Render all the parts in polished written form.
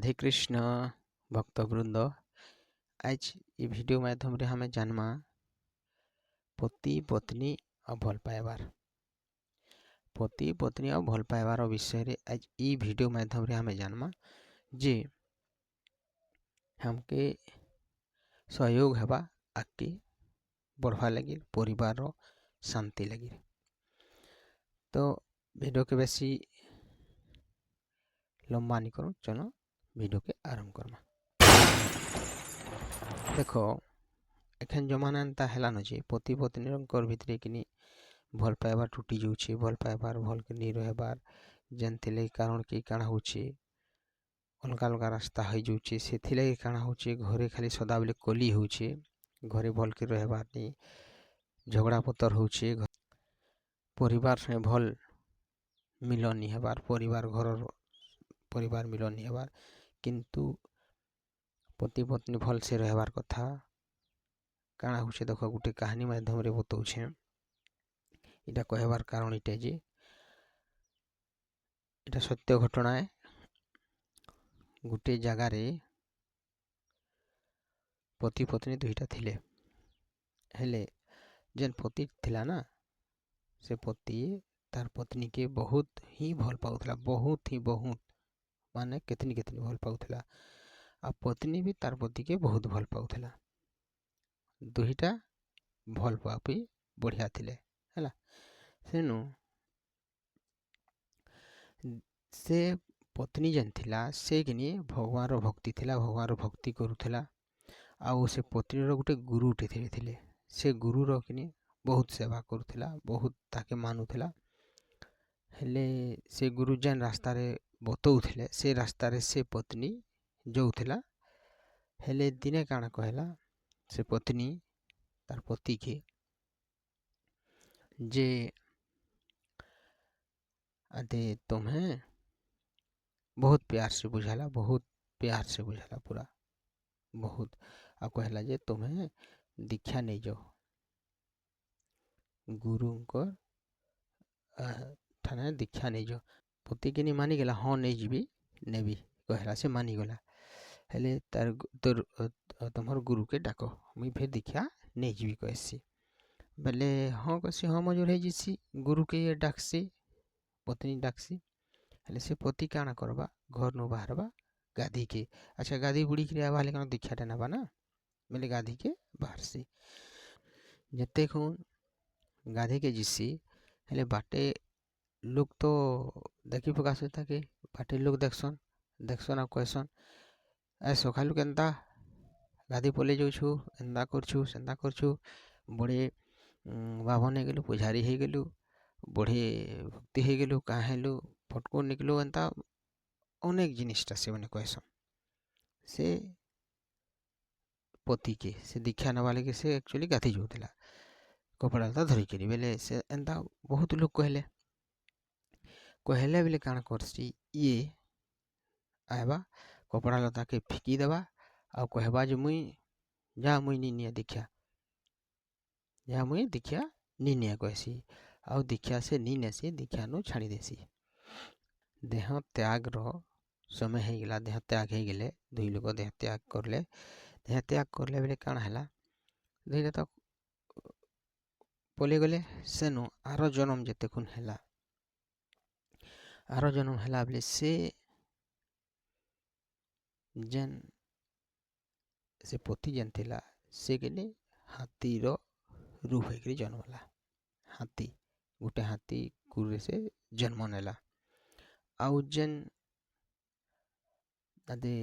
राधे कृष्ण भक्तवृंद। आज ये वीडियो माध्यम रे हमें जानमा पति पत्नी और भल पाइबार पति पत्नी और भल पाइबार विषय रे आज ये वीडियो माध्यम रे हमें जानमा जे हमके सहयोग हेबा आगे बढ़वा लगी परिवार रो शांति लगी। तो वीडियो के बेसी लंबा नहीं करूँ, चलो वीडियो के आरंभ करमा। देखो एखन जमाना एंता हेलान जे पति पत्नी भितर कि भल पाइबार टूटी जाऊे, भल पाइबार भल के नहीं रहबार जनथिले कारण कि काଣା होचे अलग अलग रास्ता हो जाऊे से काଣା होचे घरे खाली सदाबले कली होचे, घरे भल के रहबार नहीं झगड़ा पतर होचे, परिवार से भल मिलन नहीं हेबार, परिवार मिलन नहीं हेबार। किंतु पति पत्नी भल से रहबार कथा काଣା होचे देखो गोटे कहानी माध्यम रे बताऊे। इटा कहबार कारण इटे जे इटा सत्य घटना है। गोटे जगार पति पत्नी दुईटा थिले, हेले जेन पति थिला ना से पति तार पत्नी के बहुत ही भल पाउथला, बहुत माने केतनी भल पाउथला। आ पत्नी भी तार पति के बहुत भल पाउथला। दुईटा भल पापी बढ़िया थिले हैला। सेनु से पत्नी जेन थिला से कि भगवान रो भक्ति थिला, भगवान रो भक्ति करूथला। आउ से पत्नी रो गोटे गुरुटे थिले, से गुरु रो कि बहुत सेवा करूथला, बहुत ताके मानुथला। हेले से गुरु जेन रास्ता रे बतौथले से रास्ता रे से पत्नी जाऊथला। हेले दिने काଣା कहला से पत्नी तार पति के जे अदे तुम्हें बहुत प्यार से बुझाला, बहुत प्यार से बुझाला पूरा बहुत। आ कहला जे तुम्हें दीक्षा नहीं जाओ गुरु को थाना दीक्षा नहीं जाओ। पति के नहीं मानी गला, हाँ नहीं जीवी नेबी कहला से मानी गला। हेले तार तोर तुम्हार गुरु के डाको मुई फिर दीक्षा नहीं जीवी कहसी बेले हाँ कहसी हाँ मजूर है जीसी गुरु के ये डाकसी पत्नी डाकसी। हेले से पति काଣା करबा घर नो बाहरबा गाधी के। अच्छा गाधी बुड़ी के आवा लेकिन दीक्षा टा नबा ना बेले गाधी के बाहर से जते खून गाधी के जीसी। हेले बाटे लोग तो देखी प्रकाश होता कि बाटे लोग देखसन आ कहसन ए सकालू केन्ता गाधी पलि जाऊछु, एंदा करछु सेंदा करछु, बड़े बाभन हो गलु, पुजारी हो गलु, बड़े भक्ति हो गलु, कहाँ हेलु फटको निकलु, एंता अनेक जिनिसटा से मैंने कहसन। से पति के से दीक्षा नवा लगे से एक्चुअली गाधी जाऊला कपड़ा लता धरी करी बेले से एंता बहुत लोग कहले बेले काଣା करसी ये आएबा कपड़ा लता के फिकी देवा आ कहबा जे मुई नी दीक्षा जा मुई दीक्षा नी निया कहसी आ दीक्षा से नी नेसी दीक्षा नु छाड़ी देसी। देह त्याग रो समय हो गला, देह त्याग हो गले, दुई लोग देह त्याग करले बेले काଣା हैला दुईटा तो पलि गले सेनु आरो जन्म जेते खुन हैला, आरो जन्म हैला बेले से जेन से पति जेन थिला से के हाथी रो रूप होकर जन्मला। हाथी गोटे हाथी कुरे से जन्म नेला। आउ जेन अदे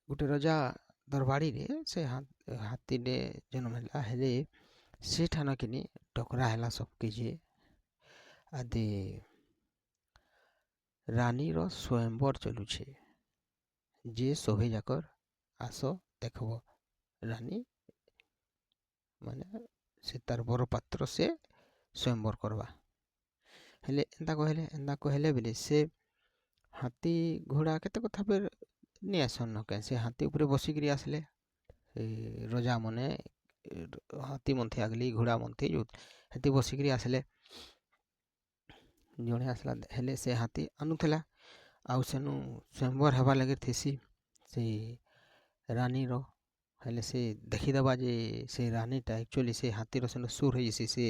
गोटे रजा दरबारी रे से हाथी रे जन्म नेला। हेले से ठाना कि टकरा हैला सबके जे अदे रानी रो स्वयंवर चलुछे जे सभे जाकर आस देखब रानी माने से तार बर पात्र से स्वयंवर करवा। हेले एंदा कहले बेले से हाथी घोड़ा केते कथा फिर नहीं आसन न के से हाथी ऊपर बसिक आसले रजा मने हाथी मंथे आगली घोड़ा मंथे जो हाथी बसिक आसले जड़े आसला। हेले से हाथी आनुला आउ सेनु स्वयंवर हवा लगे थेसी ସେ ରାନୀର ହେଲେ ସେ ଦେଖିଦେବା ଯେ ସେ ରାନୀଟା ଆକ୍ଚୁଆଲି ସେ ହାତୀର ସେନ ସୁର ହେଇଛି ସେ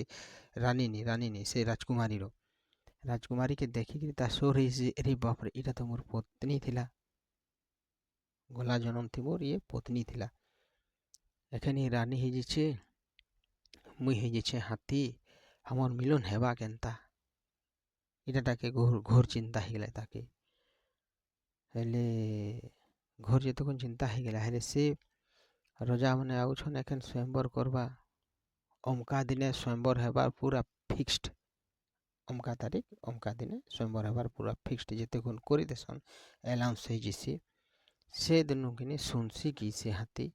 ରାନୀନି ସେ ରାଜକୁମାରୀକେ ଦେଖିକିରି ତା ସୁର ହେଇଛି ଆରେ ବାପରେ ଏଇଟା ତ ମୋର ପତ୍ନୀ ଥିଲା ଗଲା ଜନ୍ମ ଥି ମୋର ଇଏ ପତ୍ନୀ ଥିଲା ଏଖେନି ରାନୀ ହେଇଯାଇଛେ ମୁଇଁ ହେଇଯାଇଛେ ହାତୀ আমার মিলন হেবা কেনতা এটা তাকে ঘোর চিন্তা হয়ে তাকে হেলে ঘোর যেতক্ষণ চিন্তা হয়ে হেলে সে রজা মানে আউছন এখান স্বয়ंवर করবা অমকা দিনে স্বয়ंवर হেবার পুরা ফিক্সড অমকা তারিখ অমকা দিনে স্বয়ंवर হেবার পুরা ফিক্সড যেতক্ষণ করে দেসন অ্যালাউন্স হয়ে যাইছে সে দিনু কিনে শুনছি কি সে হাতি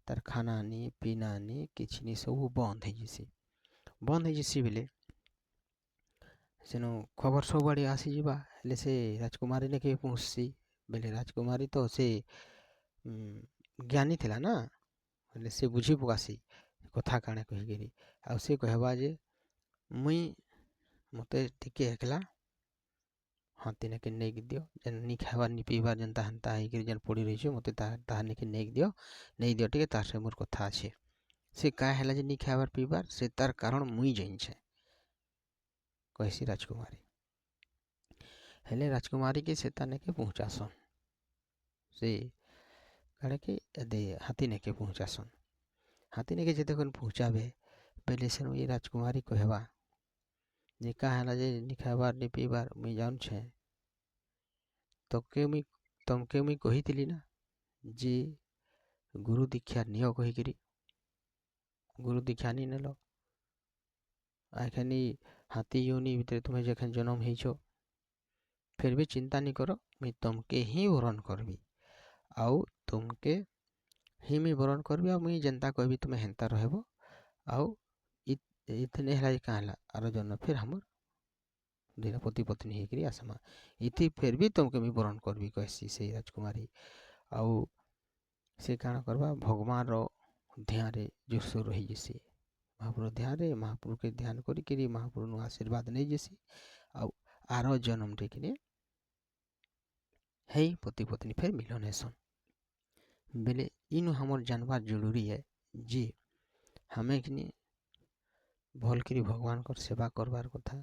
তার খানা নি পিনা নি কিছু নি সবু বন্ধ হয়ে যাইছে বেলে ସେନୁ ଖବର ସବୁଆଡ଼େ ଆସିଯିବା ହେଲେ ସେ ରାଜକୁମାରୀ ନେକେ ପହଞ୍ଚସି ବେଲେ ରାଜକୁମାରୀ ତ ସେ ଜ୍ଞାନୀ ଥିଲା ନା ହେଲେ ସେ ବୁଝି ପକାସି କଥା କାଣା କହିକିରି ଆଉ ସେ କହିବା ଯେ ମୁଇଁ ମୋତେ ଟିକେ ଏକଲା ହାତୀ ନେକେ ନେଇକି ଦିଅ ଯେନ୍ ନି ଖାଇବାର ନି ପିଇବାର ଯେନ୍ତା ହେନ୍ତା ହେଇକିରି ଯେନ୍ ପଡ଼ି ରହିଛେ ମୋତେ ତାହା ନେକେ ନେଇଦିଅ ଟିକେ ତାର ସେ ମୋର କଥା ଅଛି ସେ କାଁ ହେଲା ଯେ ନି ଖାଇବାର ପିଇବାର ସେ ତାର କାରଣ ମୁଇଁ ଜାଣିଛେ କହିସି ରାଜକୁମାରୀ ହେଲେ ରାଜକୁମାରୀକେ ସେ ତା ନେକେ ପହଞ୍ଚାସନ୍ ସେ କାଣାକି ହାତୀ ନେକେ ପହଞ୍ଚାସନ୍ ହାତୀ ନେକେ ଯେତେক্ষণ ପହଞ୍ଚାବେ ବେଲେ ସେନୁ ଏ ରାଜକୁମାରୀ କହିବା ଯେ କାଁ ହେଲା ଯେ ନି ଖାଇବାର ନି ପିଇବାର ମୁଇଁ ଜାଣୁଛେ ତମକେ ମୁଇଁ କହିଥିଲି ନା ଯେ ଗୁରୁ ଦୀକ୍ଷା ନିଅ କହିକିରି ଗୁରୁ ଦୀକ୍ଷା ନି ନେଲ ଆଖେନି ହାତୀ योनि ଭିତରେ ତୁମେ ଯେଖେନ୍ ଜନ୍ମ ହେଇଛ फिर भी चिंता नहीं करो मैं तुमके ही वरण करबी आउ तुमके ही मैं वरण करबी आ मुई जनता कहबी तुम्हें हेन्ता रहब आउ इतने है कहाँ है आर जन फिर हमर दुईटा पति पत्नी होकर आसमा इति फिर भी तुमके मैं वरण करबी कहसी से राजकुमारी आउ से काण करबा भगवान रो ध्यान रे जोरसोर रही जैसी महाप्रभु ध्यान रे महाप्रभु के ध्यान करी महाप्रभु आशीर्वाद नहीं जैसी आउ आर जन्म रे किने है पति पत्नी फिर मिलन हेसन बेले इनु हमर जानबार जरूरी है जे हमें कि भल करी भगवान कर सेवा करबार कथा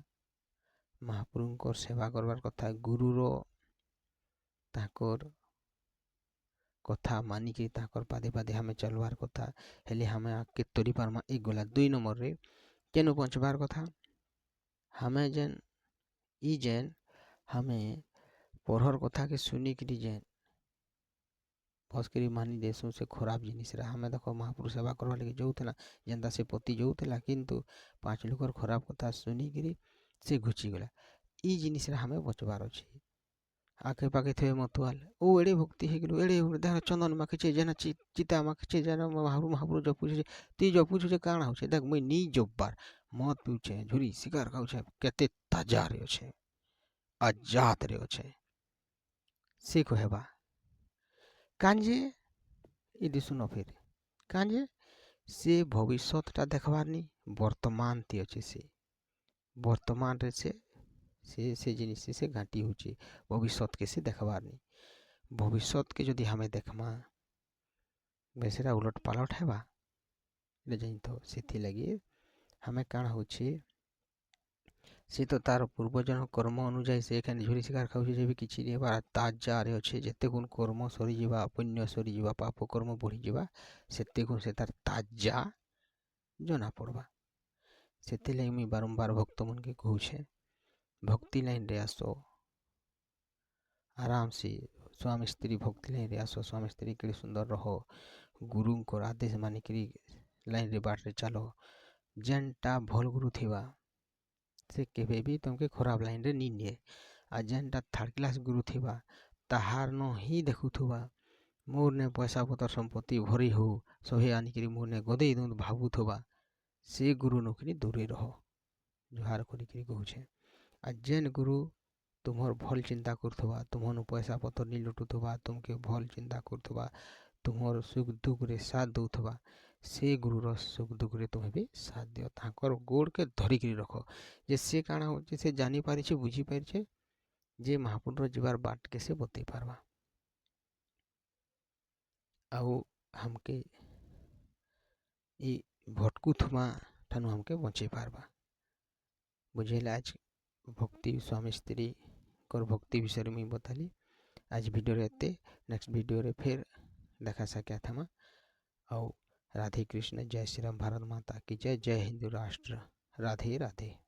महाप्रभु कर सेवा करबार कथा गुरुर ताकर कथा मानिकी ताकर पादे पादे हमें चलवार कथा हेले हमें आके तोरी पारमा एक गला 2 नंबर रे केनु पहुंचबार कथा हमें जेन हमें पढ़र कथा के सुनी करी जेन फसकरी मानी देशों से खराब जिनिस हमें देखो महापुरुष सेवा करवा लगे जाऊला जेनता से पति जाऊला किंतु 5 लोकर खराब कथा सुनी करी से घुची गला ई जिनिस हमें बचबार अच्छे आखे पाखे थे मतुआल ओ एड़े भक्ति है गलो एड़े देख चंदन माखिचे जेना चिता माखिचे जेना महापुरु जपुचे ती जपुचे काଣା होचे देख मुई नी जब्बार मत पिउचे झुरी शिकार खाउचे केते ताजा रे छे आजाद रे छे से कहबा कांजे ई दिसुन फिर कांजे से भविष्यटा देखबार नी वर्तमान ती अच्छे से वर्तमान रे से जिनिस से घाटी होची भविष्य के से देखबार नी भविष्य के जदि हमें देखमा बेसेरा उलट पालट हेबा जानी तो से लगी हमें काण होची से तो तार पूर्वजन कर्म अनुजाई से एखाने झुरी शिकार खाऊचे जे भी किछि नहीं बार ताजा रे अच्छे जेते गुण कर्म सरी जीवा पुण्य सरी जीवा पाप कर्म बढ़ी जीवा सेते गुण से तार ताजा जना पड़वा सेते लई मी बारंबार भक्त मन के कहूछे भक्ति लाइन रे आसो आराम से स्वामी स्त्री भक्ति लाइन रे आसो स्वामी स्त्री के सुंदर रहो गुरु को आदेश मानिकरी लाइन रे बाट रे चलो जेनटा भल गुरु थिबा से केबे भी तुमके खराब लाइन रे नी निए आ जेनटा थर्ड क्लास गुरु थिबा ताहार न ही देखुथुबा मोर ने पैसा पतर संपत्ति भरी हो सहे आनिकरी मोर ने गदे दु भाबुथुबा से गुरु नकरी दूरे रहो जुहार करिकरी कहूछे आ जेन गुरु तुम्हार भल चिंता करथुबा तुम्हार पैसा पतर नी लुटुथुबा तुमके भल चिंता करथुबा तुम्हार सुख दुख रे साथ दउथुबा से गुरुर सुख दुख रे तुम्हें भी साथ दियो ताकर गोड़ के धरिकरी रखो जे से काଣା होचे से जानी पारिछे बुझी पारिछे जे महापुरुष जीवार बाट के से बतई पारबा आउ हमके ई भटकुथमा ठानु हमके बचे पारबा। बुझेल आज भक्ति स्वामी स्त्री कर भक्ति विषय में बताली। आज वीडियो रहते नेक्स्ट वीडियो रे फिर देखा सके थमा। और राधे कृष्ण, जय श्री राम, भारत माता की जय, जय हिंदू राष्ट्र, राधे राधे।